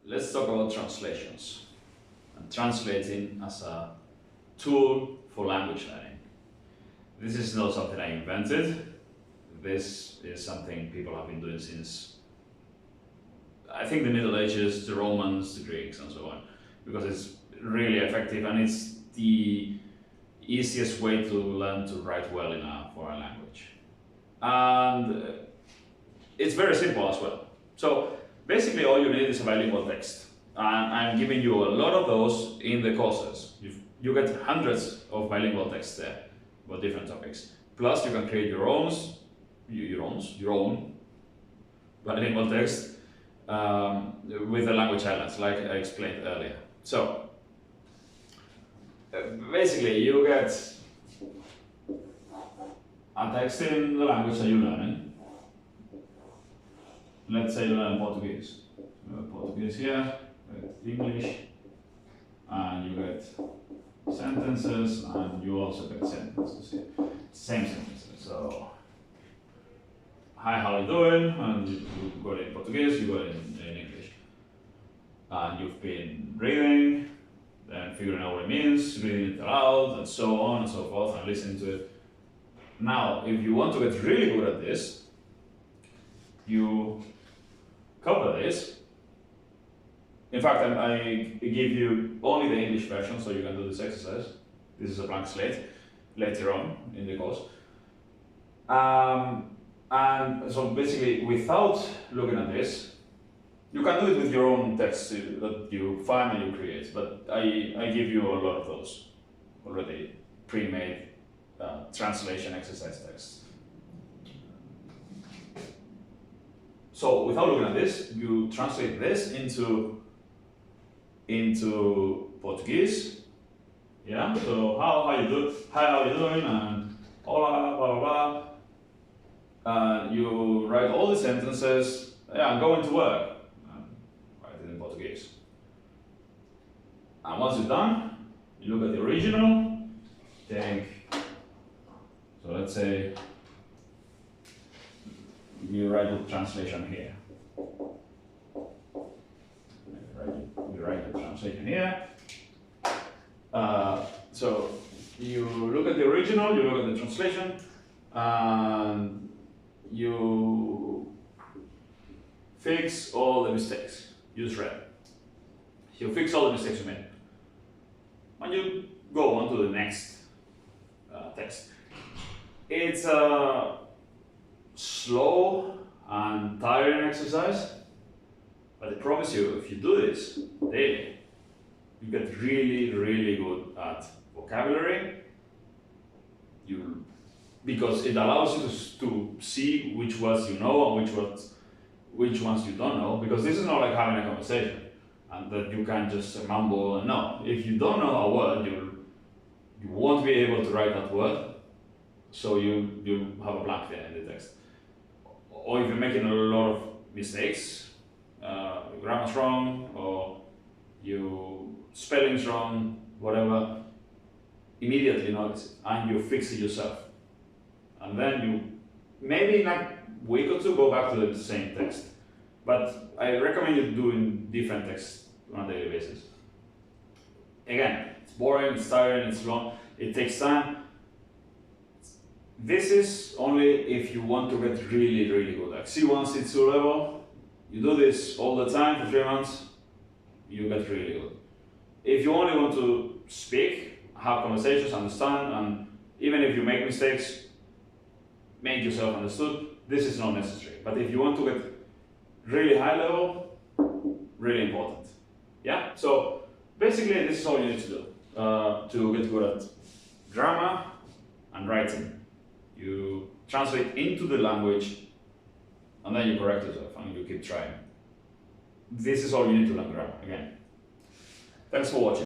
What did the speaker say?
let's talk about translations and translating as a tool for language learning. This is not something I invented. This is something people have been doing since, I think, the Middle Ages, the Romans, the Greeks, and so on, because it's really effective and it's the easiest way to learn to write well in a foreign language. And it's very simple as well. So basically all you need is a bilingual text. And I'm giving you a lot of those in the courses. You get hundreds of bilingual texts there about different topics. Plus you can create your own bilingual text with the language islands, like I explained earlier. So basically you get a text in the language that you're learning. Let's say you learn Portuguese. You have Portuguese here, English, and you get sentences, and you also get sentences here. Same sentences. So, hi, how are you doing? And you got it in Portuguese, you got it in English. And you've been reading, then figuring out what it means, reading it aloud, and so on and so forth, and listening to it. Now, if you want to get really good at this, you cover this. In fact, I give you only the English version, so you can do this exercise. This is a blank slate later on in the course. And so basically, without looking at this, you can do it with your own text that you find and you create, but I give you a lot of those already pre-made translation exercise texts. So without looking at this, you translate this into Portuguese. Yeah. So how you do? Hi, how you doing? And hola, blah blah blah. You write all the sentences. Yeah, I'm going to work. Write it in Portuguese. And once you're done, you look at the original. Take. So let's say you write the translation here. You write the translation here. So you look at the original, you look at the translation, and you fix all the mistakes. Use red. You fix all the mistakes you made. And you go on to the next text. It's a slow and tiring exercise, but I promise you, if you do this daily, you get really, really good at vocabulary. Because it allows you to see which words you know and which ones you don't know. Because this is not like having a conversation and that you can just mumble and no. If you don't know a word, you won't be able to write that word. So you have a blank there in the text. Or if you're making a lot of mistakes, grammar's wrong, or spelling's wrong, whatever, immediately notice it and you fix it yourself. And then you, maybe in a week or two, go back to the same text. But I recommend you doing different texts on a daily basis. Again, it's boring, it's tiring, it's long, it takes time. This is only if you want to get really, really good. Like C1, C2 level, you do this all the time for 3 months, you get really good. If you only want to speak, have conversations, understand, and even if you make mistakes, make yourself understood, this is not necessary. But if you want to get really high level, really important. Yeah? So basically this is all you need to do to get good at grammar and writing. You translate into the language and then you correct yourself and you keep trying. This is all you need to learn grammar, again. Thanks for watching.